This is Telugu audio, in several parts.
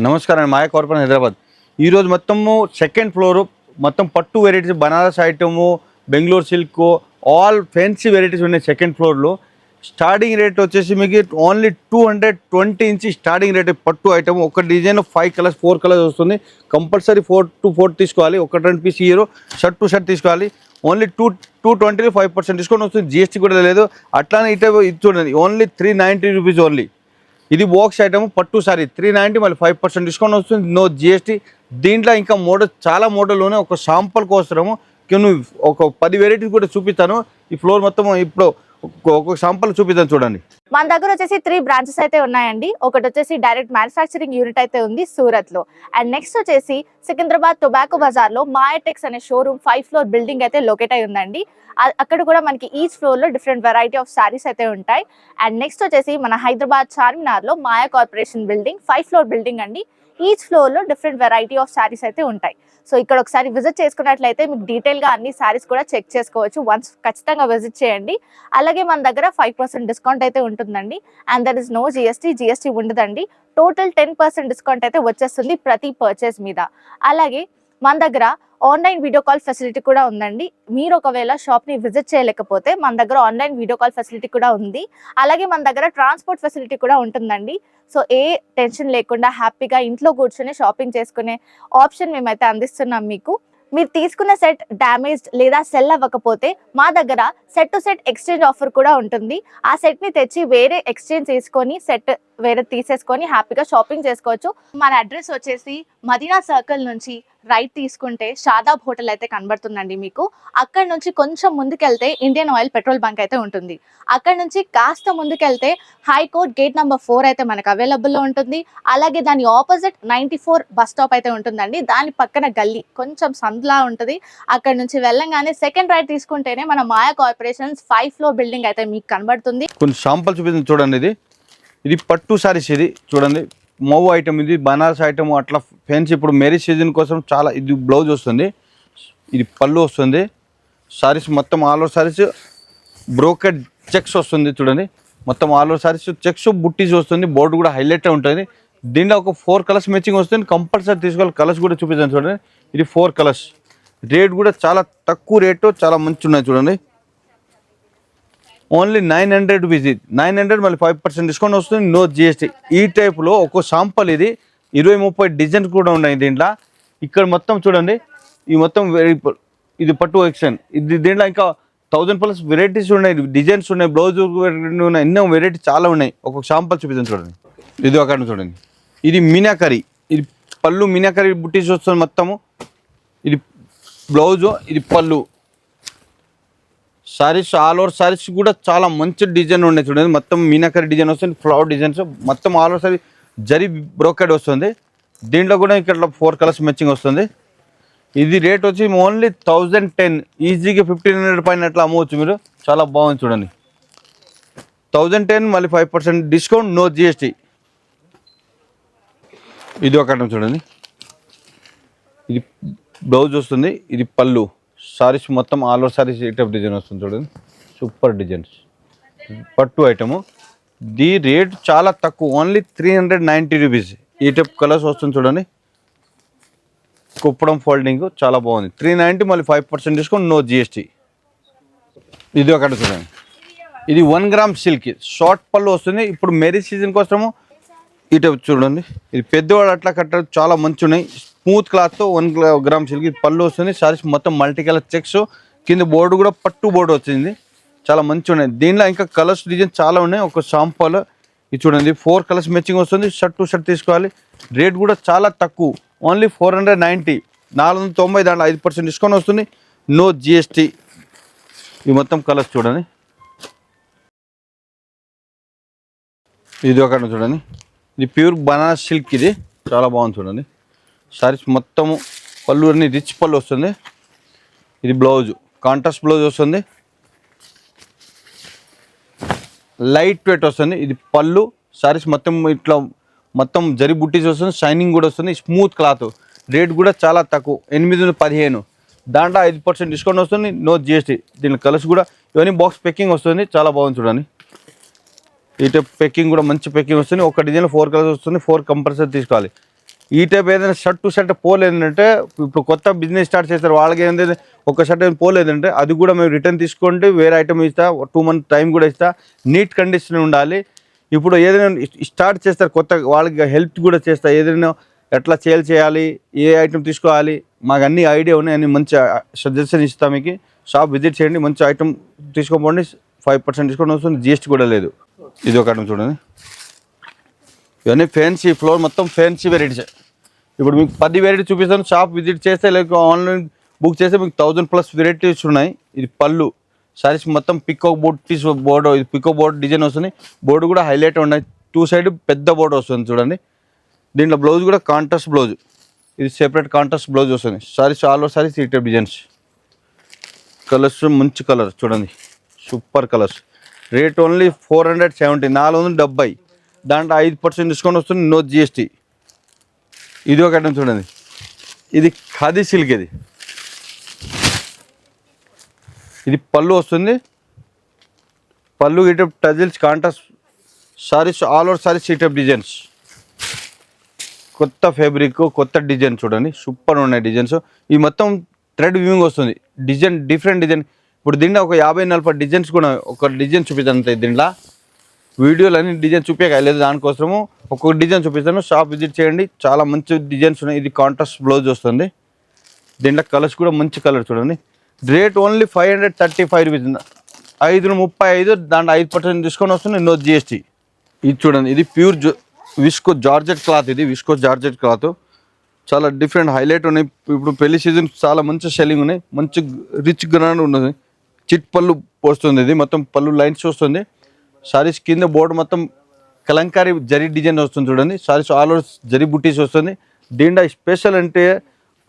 నమస్కారం మాయ కార్పొరేషన్ హైదరాబాద్. ఈరోజు మొత్తము సెకండ్ ఫ్లోర్ మొత్తం పట్టు varieties Banaras item Bengaluru silk all fancy varieties ఉన్నాయి. సెకండ్ ఫ్లోర్లో స్టార్టింగ్ రేట్ వచ్చేసి మీకు ఓన్లీ 220 నుంచి స్టార్టింగ్ రేట్ పట్టు ఐటమ్. ఒక డిజైన్ 5 కలర్స్ 4 కలర్స్ వస్తుంది. కంపల్సరీ 4 to 4 తీసుకోవాలి. ఒక 2 piece hero shirt to shirt తీసుకోవాలి. ఓన్లీ 220 5% డిస్కౌంట్ వస్తుంది. జిఎస్టీ కూడా లేదు. అట్లానే ఇటు ఇది చూడండి, ఓన్లీ 390 రూపీస్ ఓన్లీ. ఇది బాక్స్ ఐటమ్ పట్టు సారీ 390 మళ్ళీ 5% డిస్కౌంట్ వస్తుంది. No GST. దీంట్లో ఇంకా మోడల్ చాలా మోడల్లోనే ఒక శాంపుల్ కోసము ఒక 10 వెరైటీస్ కూడా చూపిస్తాను. ఈ ఫ్లోర్ మొత్తం ఇప్పుడు ఒక్కొక్క శాంపుల్ చూపిస్తాను చూడండి. మన దగ్గర వచ్చేసి 3 బ్రాంచెస్ అయితే ఉన్నాయండి. ఒకటి వచ్చేసి డైరెక్ట్ మ్యానుఫ్యాక్చరింగ్ యూనిట్ అయితే ఉంది సూరత్ లో. అండ్ నెక్స్ట్ వచ్చేసి సికింద్రాబాద్ టొబాకో బజార్ లో మాయాటెక్స్ అనే షోరూమ్ 5 ఫ్లోర్ బిల్డింగ్ అయితే లొకేట్ అయి ఉందండి. అక్కడ కూడా మనకి ఈచ్ ఫ్లోర్ లో డిఫరెంట్ వెరైటీ ఆఫ్ సారీస్ అయితే ఉంటాయి. అండ్ నెక్స్ట్ వచ్చేసి మన హైదరాబాద్ చార్మినార్ లో మాయా కార్పొరేషన్ బిల్డింగ్ 5 ఫ్లోర్ బిల్డింగ్ అండి. ఈచ్ ఫ్లోర్ లో డిఫరెంట్ వెరైటీ ఆఫ్ సారీస్ అయితే ఉంటాయి. సో ఇక్కడ ఒకసారి విజిట్ చేసుకున్నట్లయితే మీకు డీటెయిల్ గా అన్ని సారీస్ కూడా చెక్ చేసుకోవచ్చు. వన్స్ ఖచ్చితంగా విజిట్ చేయండి. అలాగే మన దగ్గర 5% డిస్కౌంట్ అయితే ఉంటుందండి. And there is no GST ఉండదండి. టోటల్ 10% డిస్కౌంట్ అయితే వచ్చేస్తుంది ప్రతి పర్చేస్ మీద. అలాగే మన దగ్గర ఆన్లైన్ వీడియో కాల్ ఫెసిలిటీ కూడా ఉందండి. మీరు ఒకవేళ షాప్ ని విజిట్ చేయలేకపోతే మన దగ్గర ఆన్లైన్ వీడియో కాల్ ఫెసిలిటీ కూడా ఉంది. అలాగే మన దగ్గర ట్రాన్స్పోర్ట్ ఫెసిలిటీ కూడా ఉంటుందండి. సో ఏ టెన్షన్ లేకుండా హ్యాపీగా ఇంట్లో కూర్చొని షాపింగ్ చేసుకునే ఆప్షన్ మేమైతే అందిస్తున్నాం మీకు. మీరు తీసుకున్న సెట్ డ్యామేజ్డ్ లేదా సెల్ అవ్వకపోతే మా దగ్గర set to set exchange offer కూడా ఉంటుంది. ఆ సెట్ ని తెచ్చి వేరే ఎక్స్చేంజ్ చేసుకొని సెట్ వేరే తీసేసుకొని హ్యాపీగా షాపింగ్ చేసుకోవచ్చు. మన అడ్రస్ వచ్చేసి మదీనా సర్కిల్ నుంచి రైట్ తీసుకుంటే షాదాబ్ హోటల్ అయితే కనబడుతుందండి మీకు. అక్కడ నుంచి కొంచెం ముందుకెళ్తే ఇండియన్ ఆయిల్ పెట్రోల్ బంక్ అయితే ఉంటుంది. అక్కడ నుంచి కాస్త ముందుకెళ్తే హైకోర్ట్ గేట్ నెంబర్ 4 అయితే మనకు అవైలబుల్లో ఉంటుంది. అలాగే దాని ఆపోజిట్ 94 బస్ స్టాప్ అయితే ఉంటుందండి. దాని పక్కన గల్లీ కొంచెం సందులా ఉంటుంది. అక్కడ నుంచి వెళ్ళంగానే సెకండ్ రైట్ తీసుకుంటేనే మన మాయా కార్పొరేషన్స్ 5 ఫ్లోర్ బిల్డింగ్ అయితే మీకు కనబడుతుంది. కొన్ని శాంపుల్ చూపిస్తుంది చూడండి. ఇది పట్టు సారీస్. ఇది చూడండి మౌ ఐటమ్, ఇది బనారస్ ఐటమ్ అట్లా ఫ్యాన్సీ. ఇప్పుడు మ్యారేజ్ సీజన్ కోసం చాలా. ఇది బ్లౌజ్ వస్తుంది, ఇది పళ్ళు వస్తుంది. సారీస్ మొత్తం all over saris brocade checks వస్తుంది చూడండి. మొత్తం ఆల్ ఓవర్ సారీస్ చెక్స్ బుట్టీస్ వస్తుంది. బోర్డు కూడా హైలైట్ ఉంటుంది. దీంట్లో ఒక 4 కలర్స్ మ్యాచింగ్ వస్తుంది. కంపల్సరీ తీసుకోవాలి. కలర్స్ కూడా చూపించాను చూడండి. ఇది 4 కలర్స్. రేట్ కూడా చాలా తక్కువ రేటు, చాలా మంచి ఉన్నాయి చూడండి. Only 900 rupees. ఇది 900 మళ్ళీ 5% డిస్కౌంట్ వస్తుంది. No GST. ఈ టైప్లో ఒక శాంపుల్ ఇది 20-30 డిజైన్స్ కూడా ఉన్నాయి దీంట్లో. ఇక్కడ మొత్తం చూడండి, ఈ మొత్తం ఇది పట్టు ఎక్షన్. ఇది దీంట్లో ఇంకా 1000+ వెరైటీస్ ఉన్నాయి, డిజైన్స్ ఉన్నాయి, బ్లౌజ్ ఉన్నాయి, ఎన్నో వెరైటీ చాలా ఉన్నాయి. ఒక్కొక్క శాంపుల్ చూపిస్తాను చూడండి. ఇది అక్కడ చూడండి. ఇది మీనాకరీ. ఇది పళ్ళు మీనాకరీ బుట్టీస్ వస్తుంది మొత్తము. ఇది బ్లౌజు, ఇది పళ్ళు. సారీస్ ఆల్ ఓవర్ సారీస్ కూడా చాలా మంచి డిజైన్ ఉన్నాయి చూడండి. మొత్తం మీనాకరీ డిజైన్ వస్తుంది, ఫ్లవర్ డిజైన్స్ మొత్తం all over sorry zari brocade వస్తుంది. దీంట్లో కూడా ఇక్కడ 4 కలర్స్ మ్యాచింగ్ వస్తుంది. ఇది రేట్ వచ్చి ఓన్లీ 1010. ఈజీగా 1500 పైన అట్లా అమ్మవచ్చు మీరు. చాలా బాగుంది చూడండి. 1010 మళ్ళీ 5% డిస్కౌంట్, నో జిఎస్టీ. ఇది ఒకటి చూడండి. ఇది బ్లౌజ్ వస్తుంది, ఇది పళ్ళు. సారీస్ మొత్తం ఆల్ ఓవర్ సారీస్ ఈ టైప్ డిజైన్ వస్తుంది చూడండి. సూపర్ డిజైన్స్ పట్టు ఐటము. దీ రేట్ చాలా తక్కువ, ఓన్లీ 390 రూపీస్. ఈ టైప్ కలర్స్ వస్తుంది చూడండి. కుప్పడం ఫోల్డింగ్ చాలా బాగుంది. 390 మళ్ళీ 5% డిస్కౌంట్, నో జిఎస్టీ. ఇది ఒకటి చూడండి. ఇది 1 గ్రామ్ సిల్క్ షార్ట్ పళ్ళు వస్తుంది. ఇప్పుడు మ్యారేజ్ సీజన్ కోసము ఈ టైప్ చూడండి. ఇది పెద్దవాళ్ళు అట్లా కట్టారు, చాలా మంచి ఉన్నాయి. స్మూత్ క్లాత్తో 1 గ్రామ్ సిల్క్ పళ్ళు వస్తుంది. సారీస్ మొత్తం మల్టీ కలర్ చెక్స్. కింద బోర్డు కూడా పట్టు బోర్డు వచ్చింది. చాలా మంచి ఉన్నాయి. దీనిలో ఇంకా కలర్స్ డిజైన్ చాలా ఉన్నాయి. ఒక శాంపుల్ ఇది చూడండి. 4 కలర్స్ మ్యాచింగ్ వస్తుంది. షర్ట్ టు షర్ట్ తీసుకోవాలి. రేట్ కూడా చాలా తక్కువ, ఓన్లీ 490. 490 దాంట్లో 5% డిస్కౌంట్ వస్తుంది, నో జిఎస్టీ. ఈ మొత్తం కలర్స్ చూడండి. ఇది ఒకటి చూడండి. ఇది ప్యూర్ బనారస్ సిల్క్. ఇది చాలా బాగుంది చూడండి. సారీస్ మొత్తము పళ్ళు అన్ని రిచ్ పళ్ళు వస్తుంది. ఇది బ్లౌజ్ కాంట్రాస్ట్ బ్లౌజ్ వస్తుంది, లైట్ వెయిట్ వస్తుంది. ఇది పళ్ళు. సారీస్ మొత్తం ఇట్లా మొత్తం జరి బుట్టీస్ వస్తుంది, షైనింగ్ కూడా వస్తుంది, స్మూత్ క్లాత్. రేట్ కూడా చాలా తక్కువ, 815. దాంట్లో 5% డిస్కౌంట్ వస్తుంది, నో జిఎస్టీ. దీని కలర్స్ కూడా ఇవన్నీ బాక్స్ ప్యాకింగ్ వస్తుంది. చాలా బాగుంది చూడండి. ఈ టైప్ ప్యాకింగ్ కూడా మంచి ప్యాకింగ్ వస్తుంది. ఒక డిజైన్లో 4 కలర్స్ వస్తుంది. 4 కంపల్సరీ తీసుకోవాలి. ఈ టైప్ ఏదైనా షర్ట్ టు షర్ట్ పోలేదంటే ఇప్పుడు కొత్త బిజినెస్ స్టార్ట్ చేస్తారు వాళ్ళకి ఏంటంటే ఒక షర్ట్ ఏం పోలేదంటే అది కూడా మేము రిటర్న్ తీసుకోండి వేరే ఐటమ్ ఇస్తా 2 months టైం కూడా ఇస్తా నీట్ కండిషన్ ఉండాలి. ఇప్పుడు ఏదైనా స్టార్ట్ చేస్తారు కొత్త వాళ్ళకి హెల్ప్ కూడా చేస్తా ఏదైనా ఎట్లా సేల్ చేయాలి ఏ ఐటమ్ తీసుకోవాలి మాకు అన్ని ఐడియా ఉన్నాయి అన్ని మంచి సజెషన్ ఇస్తాం మీకు. షాప్ విజిట్ చేయండి మంచి ఐటమ్ తీసుకోపోండి 5% డిస్కౌంట్ వస్తుంది జిఎస్టీ కూడా లేదు. ఇది ఒక ఐటమ్ చూడండి ఇవన్నీ ఫ్యాన్సీ ఫ్లోర్ మొత్తం ఫ్యాన్సీ వెరైటీస్. ఇప్పుడు మీకు 10 వెరైటీ చూపిస్తాను షాప్ విజిట్ చేస్తే లేక ఆన్లైన్ బుక్ చేస్తే మీకు 1000+ వెరైటీస్ ఉన్నాయి. ఇది పళ్ళు సారీస్ మొత్తం పికో బోర్డ్ బోర్డు ఇది పికో బోర్డ్ డిజైన్ వస్తుంది. బోర్డు కూడా హైలైట్ ఉన్నాయి 2 side పెద్ద బోర్డు వస్తుంది చూడండి. దీంట్లో బ్లౌజ్ కూడా కాంట్రాస్ట్ బ్లౌజ్ ఇది సెపరేట్ కాంట్రాస్ట్ బ్లౌజ్ వస్తుంది. సారీస్ ఆల్ ఓవర్ సారీస్ ఈ టైప్ డిజైన్స్ కలర్స్ మంచి కలర్ చూడండి సూపర్ కలర్స్. రేట్ ఓన్లీ 470 470 దాంట్లో 5% డిస్కౌంట్ వస్తుంది నో జిఎస్టీ. ఇది ఒక ఐటమ్ చూడండి ఇది ఖాదీ సిల్క్ ఇది పళ్ళు వస్తుంది. పళ్ళు ఈ type tassels contrast saris all over saris ఈ టైప్ డిజైన్స్ కొత్త ఫ్యాబ్రిక్ కొత్త డిజైన్ చూడండి సూపర్ ఉన్నాయి డిజైన్స్. ఈ మొత్తం థ్రెడ్ వీవింగ్ వస్తుంది డిజైన్ డిఫరెంట్ డిజైన్. ఇప్పుడు దీంట్లో ఒక 50-40 డిజైన్స్ కూడా ఒక డిజైన్ చూపిస్తాను దీంట్లో వీడియోలు అన్ని డిజైన్ చూపించలేదు దానికోసము ఒక్కొక్క డిజైన్ చూపిస్తాను. షాప్ విజిట్ చేయండి చాలా మంచి డిజైన్స్ ఉన్నాయి. ఇది కాంట్రాస్ట్ బ్లౌజ్ వస్తుంది. దీంట్లో కలర్స్ కూడా మంచి కలర్ చూడండి. రేట్ ఓన్లీ 535 రూపీస్ 535 దాంట్లో 5% డిస్కౌంట్ వస్తుంది నో జిఎస్టీ. ఇది చూడండి ఇది ప్యూర్ విస్కో జార్జెట్ క్లాత్ ఇది విస్కో జార్జెట్ క్లాత్ చాలా డిఫరెంట్ హైలైట్ ఉన్నాయి. ఇప్పుడు పెళ్లి సీజన్ చాలా మంచి సెల్లింగ్ ఉన్నాయి మంచి రిచ్ గ్రాండ్ ఉన్నది. చిట్ పళ్ళు వస్తుంది ఇది మొత్తం పళ్ళు లైన్స్ వస్తుంది. సారీస్ కింద బోర్డు మొత్తం కలంకారీ జరీ డిజైన్ వస్తుంది చూడండి. సారీస్ ఆల్ ఓవర్ జరీ బుటీస్ వస్తుంది. దీంట్లో స్పెషల్ అంటే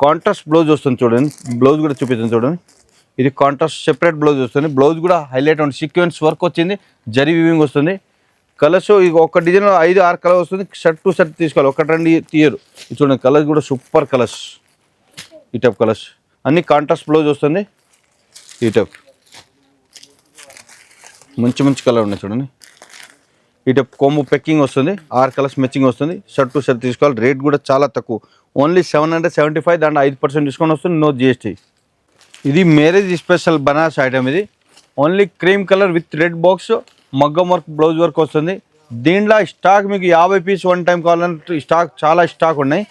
కాంట్రాస్ట్ బ్లౌజ్ వస్తుంది చూడండి. బ్లౌజ్ కూడా చూపిస్తుంది చూడండి ఇది కాంట్రాస్ట్ సెపరేట్ బ్లౌజ్ వస్తుంది. బ్లౌజ్ కూడా హైలైట్ ఉంది సీక్వెన్స్ వర్క్ వచ్చింది జరీ వీవింగ్ వస్తుంది. కలర్స్ ఇది ఒక డిజైన్ 5-6 కలర్ వస్తుంది. షర్ట్ టు షర్ట్ తీసుకోవాలి 1-2 తీయరు. ఇది చూడండి కలర్స్ కూడా సూపర్ కలర్స్ ఈ టైప్ కలర్స్ అన్ని కాంట్రాస్ట్ బ్లౌజ్ వస్తుంది. ఈ టైప్ మంచి మంచి కలర్ ఉన్నాయి చూడండి. ఈ టైప్ కోంబో పెక్కింగ్ వస్తుంది 6 కలర్స్ మ్యాచింగ్ వస్తుంది. షర్ట్ టు షర్ట్ తీసుకోవాలి. రేట్ కూడా చాలా తక్కువ ఓన్లీ 775 దాంట్లో 5% డిస్కౌంట్ వస్తుంది నో జిఎస్టీ. ఇది మ్యారేజ్ స్పెషల్ బనారస్ ఐటమ్ ఇది only cream colour with red box మగ్గం వర్క్ బ్లౌజ్ వర్క్ వస్తుంది. దీంట్లో స్టాక్ మీకు 50 పీస్ 1 టైం కావాలంటే స్టాక్ చాలా స్టాక్ ఉన్నాయి.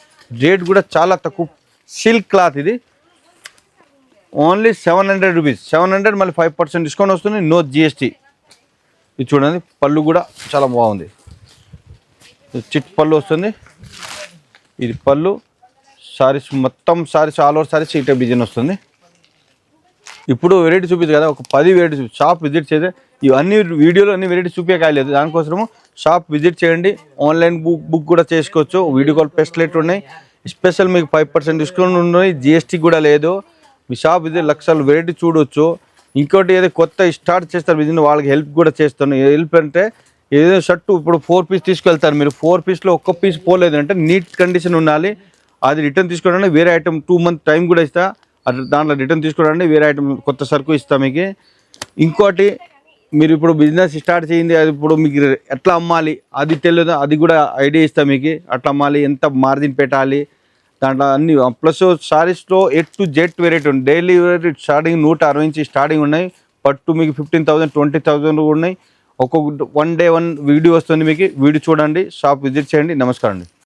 రేట్ కూడా చాలా తక్కువ సిల్క్ క్లాత్ ఇది ఓన్లీ 700 రూపీస్ 700 మళ్ళీ 5% డిస్కౌంట్ వస్తుంది నో జిఎస్టీ. ఇది చూడండి పళ్ళు కూడా చాలా బాగుంది చిట్ పళ్ళు వస్తుంది. ఇది పళ్ళు సారీస్ మొత్తం సారీస్ ఆల్ ఓవర్ సారీస్ ఈ టైప్ డిజైన్ వస్తుంది. ఇప్పుడు వెరైటీ చూపించదు కదా ఒక 10 వెరైటీ షాప్ విజిట్ చేస్తే ఇవన్నీ వీడియోలో అన్ని వెరైటీ చూపించలేదు దానికోసము షాప్ విజిట్ చేయండి. ఆన్లైన్ బుక్ కూడా చేసుకోవచ్చు. వీడియో కాల్ ఫెసిలిటీ ఉన్నాయి. స్పెషల్ మీకు 5% డిస్కౌంట్ ఉన్నాయి జిఎస్టీ కూడా లేదు. మీ షాప్ విజిట్ లక్షలు వెరైటీ చూడవచ్చు. ఇంకోటి ఏదో కొత్త స్టార్ట్ చేస్తారు బిజినెస్ వాళ్ళకి హెల్ప్ కూడా చేస్తాను. హెల్ప్ అంటే ఏదైనా షర్టు ఇప్పుడు 4 పీస్ తీసుకెళ్తారు మీరు 4 పీస్లో ఒక్క పీస్ పోలేదు అంటే నీట్ కండిషన్ ఉండాలి. అది రిటర్న్ తీసుకోవడానికి వేరే ఐటమ్ 2 months టైం కూడా ఇస్తా. అది దాంట్లో రిటర్న్ తీసుకోవడానికి వేరే ఐటమ్ కొత్త సరుకు ఇస్తా మీకు. ఇంకోటి మీరు ఇప్పుడు బిజినెస్ స్టార్ట్ చేయండి అది ఇప్పుడు మీకు ఎట్లా అమ్మాలి అది తెలియదు అది కూడా ఐడియా ఇస్తా మీకు. అట్లా అమ్మాలి ఎంత మార్జిన్ పెట్టాలి దాంట్లో అన్ని ప్లస్ సారీస్లో A to Z వెరైటీ ఉంది. డైలీ వెరైటీ స్టార్టింగ్ 160 నుంచి స్టార్టింగ్ ఉన్నాయి. పట్టు మీకు 15,000 20,000 ఉన్నాయి. ఒక్కొక్క 1 day 1 వీడియో వస్తుంది మీకు. వీడియో చూడండి షాప్ విజిట్ చేయండి. నమస్కారం అండి.